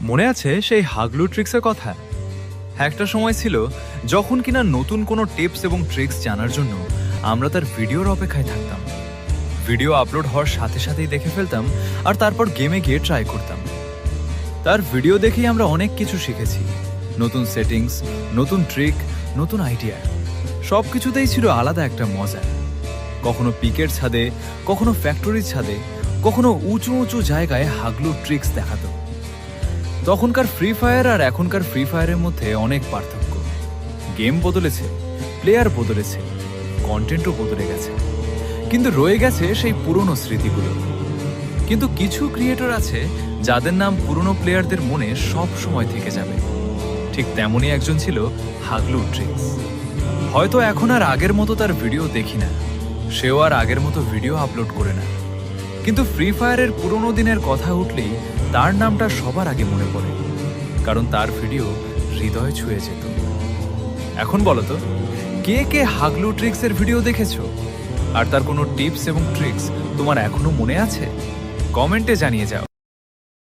মনে আছে সেই হাগলু ট্রিক্সের কথা? একটা সময় ছিল যখন কিনা নতুন কোনো টিপস এবং ট্রিক্স জানার জন্য আমরা তার ভিডিওর অপেক্ষায় থাকতাম। ভিডিও আপলোড হওয়ার সাথে সাথেই দেখে ফেলতাম আর তারপর গেমে গিয়ে ট্রাই করতাম। তার ভিডিও দেখেই আমরা অনেক কিছু শিখেছি, নতুন সেটিংস, নতুন ট্রিক, নতুন আইডিয়া। সব কিছুতেই ছিল আলাদা একটা মজা। কখনো পিকের ছাদে, কখনো ফ্যাক্টরির ছাদে, কখনো উঁচু উঁচু জায়গায় হাগলু ট্রিক্স দেখাতো। তখনকার ফ্রি ফায়ার আর এখনকার ফ্রি ফায়ারের মধ্যে অনেক পার্থক্য। গেম বদলেছে, প্লেয়ার বদলেছে, কন্টেন্টও বদলে গেছে, কিন্তু রয়ে গেছে সেই পুরনো স্মৃতিগুলো। কিন্তু কিছু ক্রিয়েটর আছে যাদের নাম পুরনো প্লেয়ারদের মনে সব সময় থেকে যাবে। ঠিক তেমনই একজন ছিল হাগলু ট্রিক্স। হয়তো এখন আর আগের মতো তার ভিডিও দেখি না, সেও আর আগের মতো ভিডিও আপলোড করে না, কিন্তু ফ্রি ফায়ারের পুরনো দিনের কথা উঠলেই তার নামটা সবার আগে মনে পড়ে, কারণ তার ভিডিও হৃদয় ছুঁয়ে যেত। এখন বলো তো, কে কে হাগলু ট্রিক্সের ভিডিও দেখেছো? আর তার কোনো টিপস এবং ট্রিক্স তোমার এখনো মনে আছে? কমেন্টে জানিয়ে যাও।